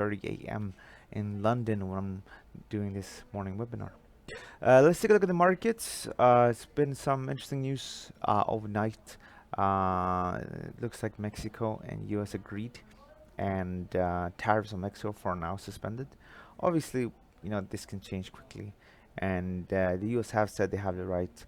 6:30 a.m. in London when I'm doing this morning webinar. Let's take a look at the markets. It's been some interesting news overnight. It looks like Mexico and US agreed, and tariffs on Mexico for now suspended. Obviously, this can change quickly, and the US have said they have the right,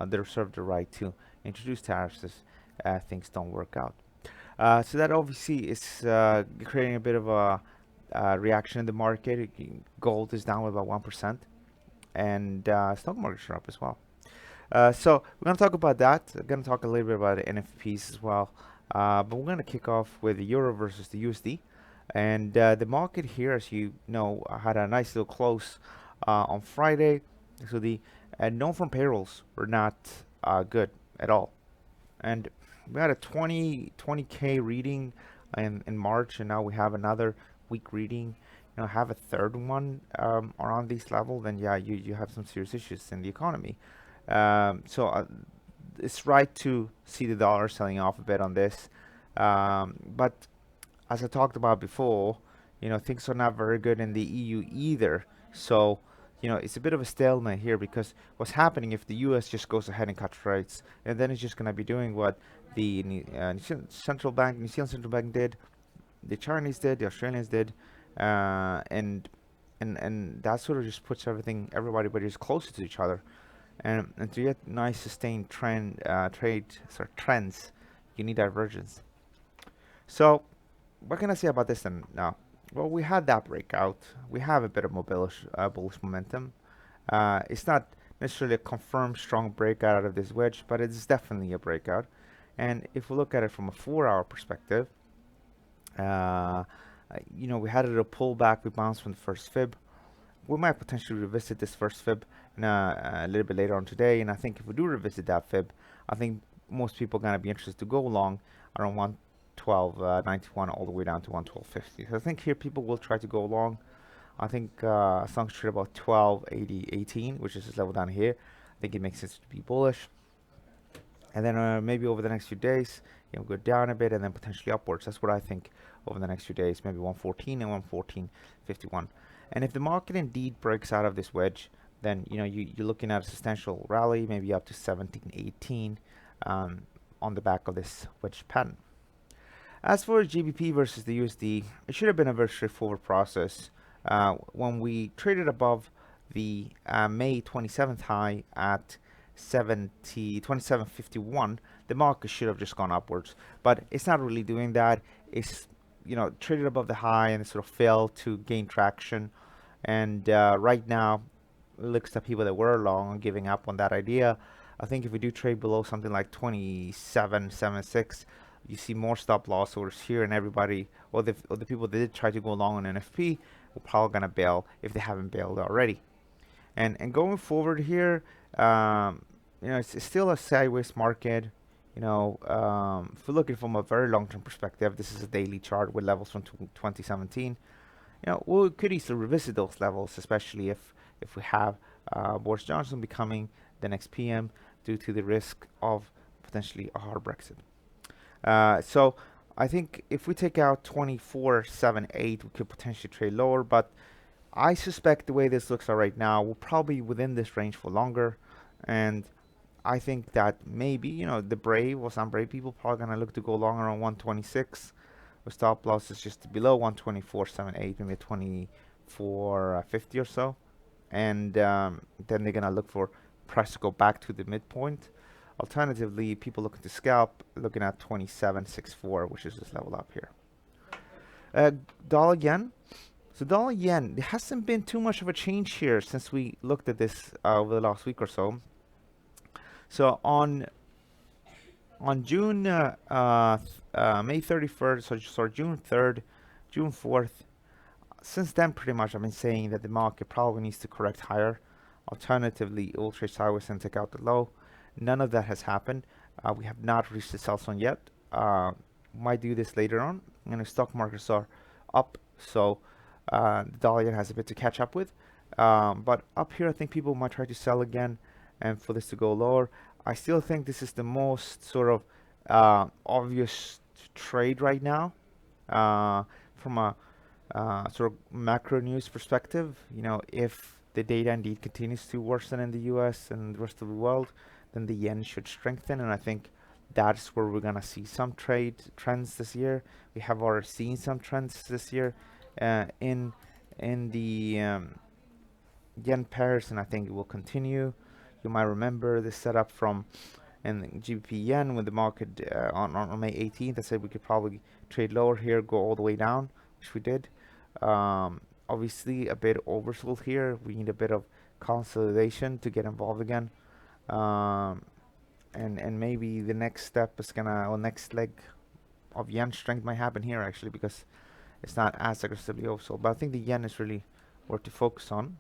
they reserve the right to introduce tariffs if things don't work out. So that obviously is creating a bit of a reaction in the market. Gold is down about 1%, and stock markets are up as well. So we're going to talk about that. We're going to talk a little bit about the NFPs as well. But we're going to kick off with the euro versus the USD. And the market here, as you know, had a nice little close on Friday. So the non-farm payrolls were not good at all. And we had a 20K reading in March, and now we have another weak reading. Have a third one around this level, then yeah, you have some serious issues in the economy. So it's right to see the dollar selling off a bit on this. But as I talked about before, things are not very good in the EU either. So, it's a bit of a stalemate here, because what's happening if the US just goes ahead and cuts rates, and then it's just going to be doing what the New Zealand Central Bank did, the Chinese did, the Australians did, and that sort of just puts everybody just closer to each other, and to get nice sustained trends, you need divergence. So what can I say about this then now? Well, we had that breakout. We have a bit of bullish momentum. It's not necessarily a confirmed strong breakout out of this wedge, but it's definitely a breakout. And if we look at it from a 4-hour perspective, we had a little pullback. We bounced from the first fib. We might potentially revisit this first fib a little bit later on today. And I think if we do revisit that fib, I think most people are going to be interested to go long around 112.91 all the way down to 112.50. So I think here people will try to go long. I think as long as trade about 12.80.18, which is this level down here, I think it makes sense to be bullish. And then maybe over the next few days, go down a bit and then potentially upwards. That's what I think over the next few days, maybe 114 and 114.51. And if the market indeed breaks out of this wedge, then you're looking at a substantial rally, maybe up to 17.18 on the back of this wedge pattern. As for GBP versus the USD, it should have been a very straightforward process. When we traded above the May 27th high at 27.51, the market should have just gone upwards, but it's not really doing that. It's traded above the high and it sort of failed to gain traction, and right now it looks like people that were long are giving up on that idea. I think if we do trade below something like 27.76, you see more stop loss orders here, and everybody, or the people that did try to go long on NFP, are probably gonna bail if they haven't bailed already. And going forward here, it's still a sideways market. If we're looking from a very long-term perspective, this is a daily chart with levels from 2017. We could easily revisit those levels, especially if we have Boris Johnson becoming the next PM due to the risk of potentially a hard Brexit. So I think if we take out 24.78, we could potentially trade lower, but I suspect the way this looks right now, we're probably within this range for longer, and I think that maybe, the brave or some brave people probably going to look to go long around 126, with stop losses just below 124.78, maybe 24.50 or so, and then they're going to look for price to go back to the midpoint. Alternatively, people looking to scalp, looking at 27.64, which is this level up here. Dollar yen. So dollar yen, there hasn't been too much of a change here since we looked at this over the last week or so. So on June May 31st, so June 3rd, June 4th, since then pretty much I've been saying that the market probably needs to correct higher. Alternatively, it will trade sideways and take out the low. None of that has happened. We have not reached the sell zone yet. Might do this later on. And the stock markets are up, so the dollar yen has a bit to catch up with. But up here, I think people might try to sell again, and for this to go lower. I still think this is the most sort of obvious trade right now. From a sort of macro news perspective, if the data indeed continues to worsen in the US and the rest of the world, then the yen should strengthen. And I think that's where we're going to see some trade trends this year. We have already seen some trends this year in the yen pairs, and I think it will continue. You might remember this setup from in GBP yen when the market on May 18th. I said we could probably trade lower here, go all the way down, which we did. Obviously, a bit oversold here. We need a bit of consolidation to get involved again. And maybe the next step is gonna, or next leg of yen strength might happen here actually, because it's not as aggressively oversold. But I think the yen is really worth to focus on.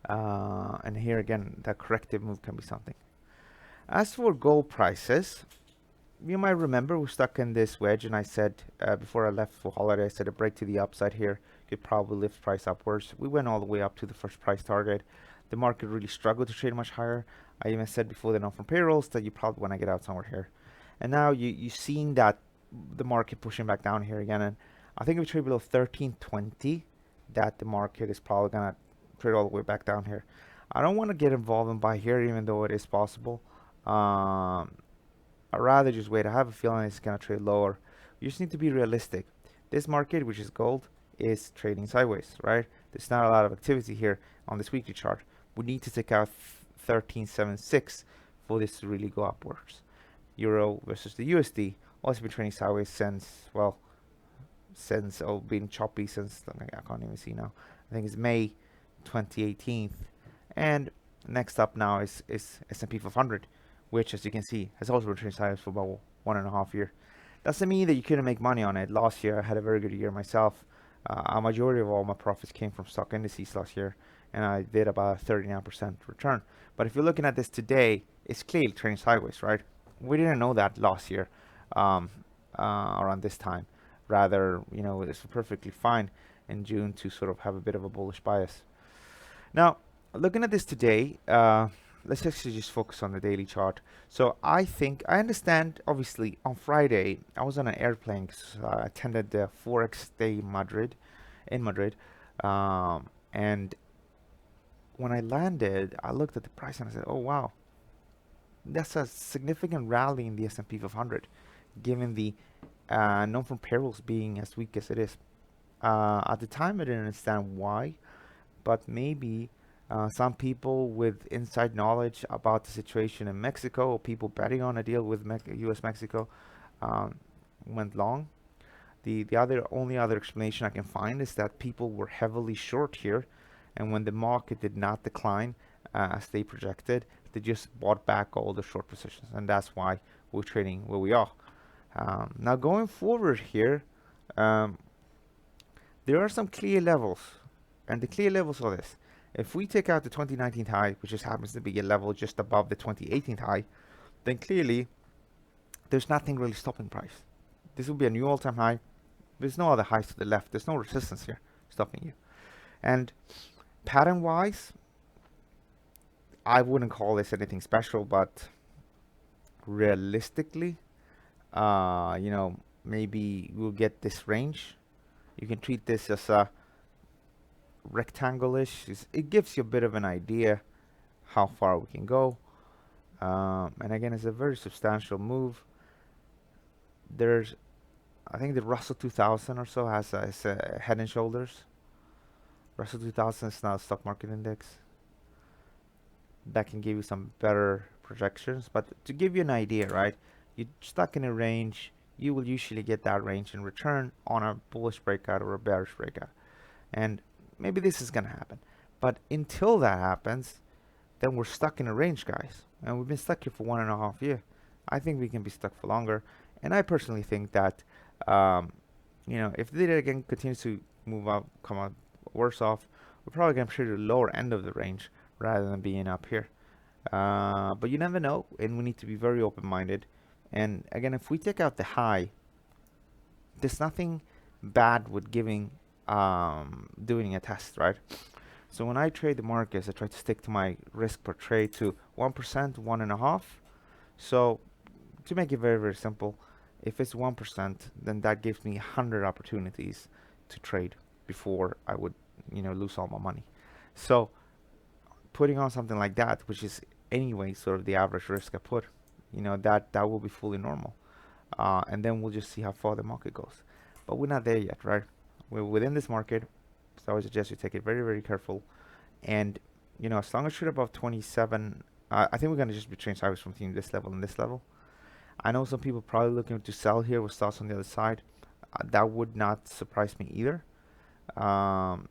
And here again, the corrective move can be something. As for gold prices, you might remember we're stuck in this wedge, and I said before I left for holiday, I said a break to the upside here could probably lift price upwards. We went all the way up to the first price target. The market really struggled to trade much higher. I even said before the non-farm payrolls that you probably want to get out somewhere here. And now you're seeing that the market pushing back down here again. And I think if we trade below 1320, that the market is probably going to trade all the way back down here. I don't want to get involved and buy here, even though it is possible. I'd rather just wait. I have a feeling it's going to trade lower. You just need to be realistic. This market, which is gold, is trading sideways, right? There's not a lot of activity here on this weekly chart. We need to take out 1376 for this to really go upwards. Euro versus the USD also been trading sideways since, well, since been choppy since, I can't even see now. I think it's May 2018. And next up now is S&P 500, which, as you can see, has also been trading sideways for about 1.5 years. Doesn't mean that you couldn't make money on it. Last year I had a very good year myself. A majority of all my profits came from stock indices last year, and I did about a 39% return. But if you're looking at this today, it's clearly trading sideways, right? We didn't know that last year around this time. Rather, it's perfectly fine in June to sort of have a bit of a bullish bias. Now, looking at this today, let's actually just focus on the daily chart. So I understand, obviously, on Friday, I was on an airplane because I attended the Forex Day in Madrid. And when I landed, I looked at the price and I said, oh, wow, that's a significant rally in the S&P 500, given the non-farm payrolls being as weak as it is. At the time, I didn't understand why, but maybe some people with inside knowledge about the situation in Mexico, or people betting on a deal with US-Mexico, went long. The only other explanation I can find is that people were heavily short here, and when the market did not decline as they projected, they just bought back all the short positions, and that's why we're trading where we are. Now going forward here, there are some clear levels, and the clear levels are this. If we take out the 2019 high, which just happens to be a level just above the 2018 high, then clearly there's nothing really stopping price. This will be a new all-time high. There's no other highs to the left. There's no resistance here stopping you. And pattern-wise, I wouldn't call this anything special, but realistically, maybe we'll get this range. You can treat this as a rectangle-ish. It gives you a bit of an idea how far we can go. And again, it's a very substantial move. I think the Russell 2000 or so has a head and shoulders. Russell 2000 is not a stock market index. That can give you some better projections, but to give you an idea, right? You're stuck in a range. You will usually get that range in return on a bullish breakout or a bearish breakout. And maybe this is going to happen. But until that happens, then we're stuck in a range, guys. And we've been stuck here for 1.5 years. I think we can be stuck for longer. And I personally think that, if the data again continues to move up, come out worse off, we're probably going to trade the lower end of the range rather than being up here. But you never know, and we need to be very open-minded. And again, if we take out the high, there's nothing bad with doing a test, right? So when I trade the markets, I try to stick to my risk per trade to 1%, 1.5%. So to make it very, very simple, if it's 1%, then that gives me 100 opportunities to trade before I would, lose all my money. So putting on something like that, which is anyway sort of the average risk I put, that will be fully normal. And then we'll just see how far the market goes. But we're not there yet, right? We're within this market, so I would suggest you take it very, very careful. And as long as you're above 27, I think we're gonna just be trading sideways from this level and this level. I know some people probably looking to sell here with stops on the other side. That would not surprise me either. Um,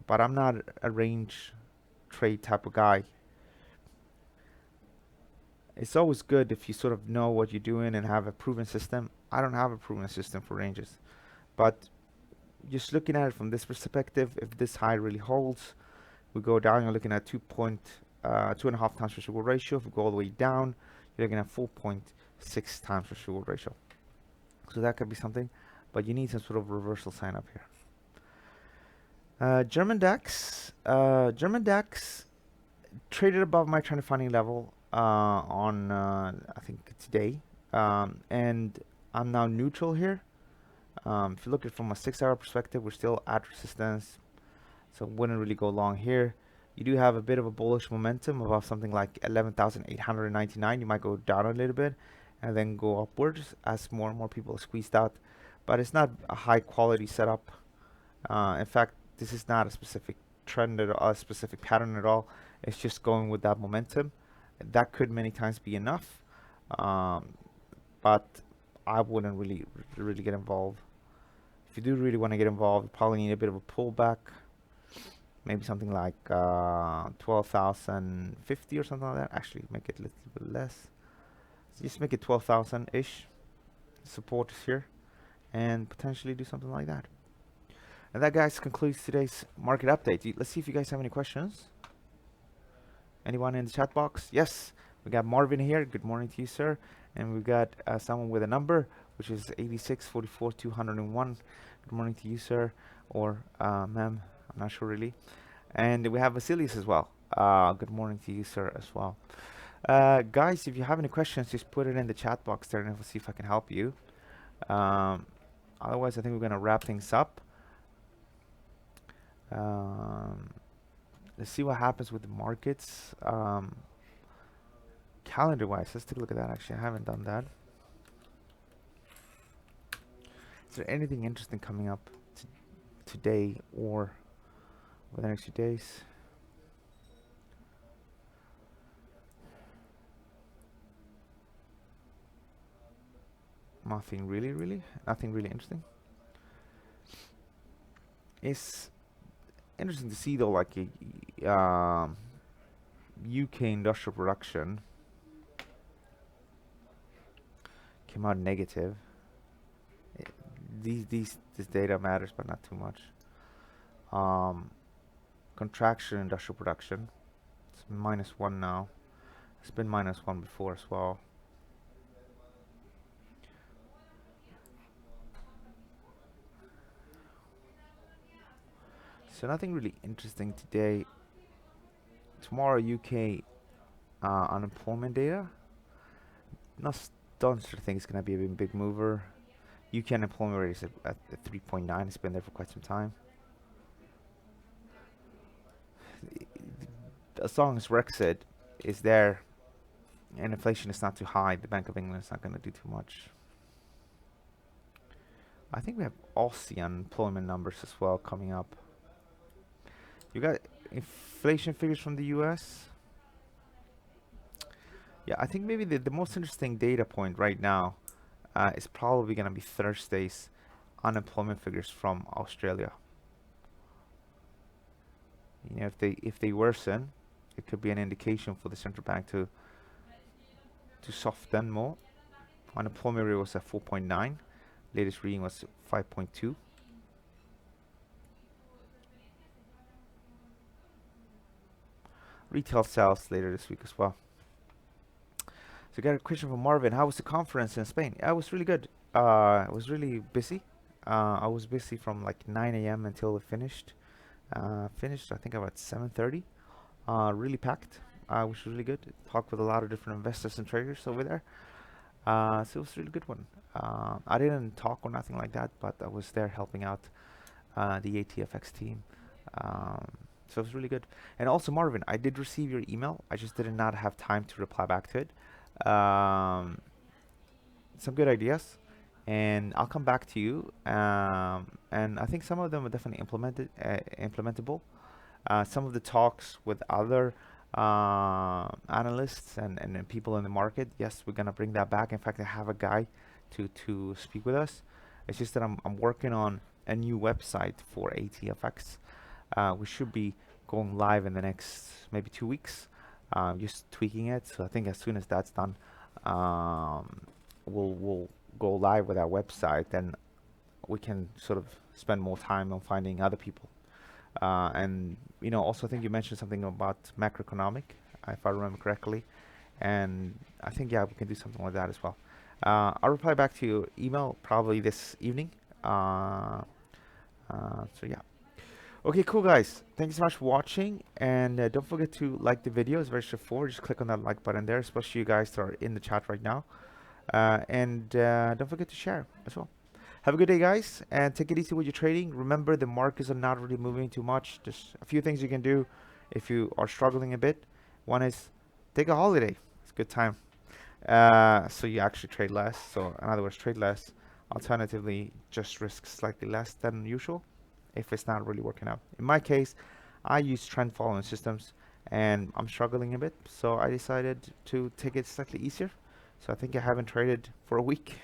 but I'm not a range trade type of guy. It's always good if you sort of know what you're doing and have a proven system. I don't have a proven system for ranges, but just looking at it from this perspective, if this high really holds, we go down, you're looking at 2.5 times risk reward ratio. If we go all the way down, you're looking at 4.6 times risk reward ratio. So that could be something, but you need some sort of reversal sign up here. German DAX traded above my trend defining level on I think today, and I'm now neutral here. If you look at it from a 6-hour perspective, we're still at resistance, so wouldn't really go long here. You do have a bit of a bullish momentum above something like 11,899. You might go down a little bit and then go upwards as more and more people are squeezed out, but it's not a high quality setup. In fact, this is not a specific trend or a specific pattern at all. It's just going with that momentum. That could many times be enough, but I wouldn't really get involved. If you do really want to get involved, you probably need a bit of a pullback, maybe something like 12,050 or something like that. Actually, make it a little bit less. So just make it 12,000-ish. Support is here, and potentially do something like that. And that, guys, concludes today's market update. Let's see if you guys have any questions. Anyone in the chat box? Yes, we got Marvin here. Good morning to you, sir. And we got someone with a number, which is 8644-201. Good morning to you, sir, or ma'am. I'm not sure really. And we have Vasilius as well. Good morning to you, sir, as well. Guys, if you have any questions, just put it in the chat box there, and we'll see if I can help you. Otherwise, I think we're going to wrap things up. Let's see what happens with the markets. Calendar-wise, let's take a look at that. Actually, I haven't done that. Is there anything interesting coming up today or over the next few days? Nothing really, nothing really interesting. It's interesting to see though, like UK industrial production came out negative. This data matters, but not too much. Contraction industrial production, it's -1 now. It's been -1 before as well. So nothing really interesting today. Tomorrow, UK unemployment data. Don't think it's gonna be a big mover. UK unemployment rate is at 3.9. It's been there for quite some time. As long as Brexit is there and inflation is not too high, the Bank of England is not gonna do too much. I think we have Aussie unemployment numbers as well coming up. You got inflation figures from the US. Yeah, I think maybe the most interesting data point right now is probably going to be Thursday's unemployment figures from Australia. You know, if they worsen, it could be an indication for the central bank to soften more. Unemployment rate was at 4.9. Latest reading was 5.2. Retail sales later this week as well. So I got a question from Marvin. How was the conference in Spain? Yeah, it was really good. It was really busy. I was busy from like 9 a.m. until it finished. Finished, I think, about 7:30. Really packed, which was really good. Talked with a lot of different investors and traders over there. So it was a really good one. I didn't talk or nothing like that, but I was there helping out the ATFX team. So it's really good. And also, Marvin, I did receive your email. I just did not have time to reply back to it. Some good ideas, and I'll come back to you. And I think some of them are definitely implementable. Some of the talks with other analysts and people in the market, yes, we're gonna bring that back. In fact, I have a guy to speak with us. It's just that I'm working on a new website for ATFX. We should be going live in the next maybe 2 weeks. Just tweaking it. So I think as soon as that's done, we'll go live with our website, and we can sort of spend more time on finding other people. And also I think you mentioned something about macroeconomic, if I remember correctly, and I think we can do something like that as well. I'll reply back to your email probably this evening. So yeah. Okay, cool guys. Thank you so much for watching, and don't forget to like the video. It's very straightforward. Just click on that like button there, especially you guys that are in the chat right now. And don't forget to share as well. Have a good day, guys, and take it easy with your trading. Remember, the markets are not really moving too much. Just a few things you can do if you are struggling a bit. One is take a holiday. It's a good time. So you actually trade less. So in other words, trade less. Alternatively, just risk slightly less than usual if it's not really working out. In my case, I use trend following systems, and I'm struggling a bit. So I decided to take it slightly easier. So I think I haven't traded for a week.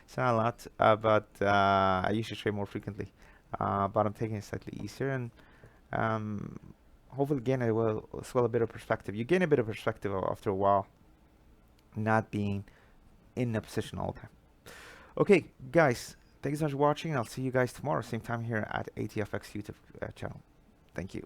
It's not a lot, but I usually trade more frequently. But I'm taking it slightly easier, and hopefully gain as well a bit of perspective. You gain a bit of perspective after a while, not being in a position all the time. Okay, guys, thank you so much for watching. I'll see you guys tomorrow, same time here at ATFX YouTube channel. Thank you.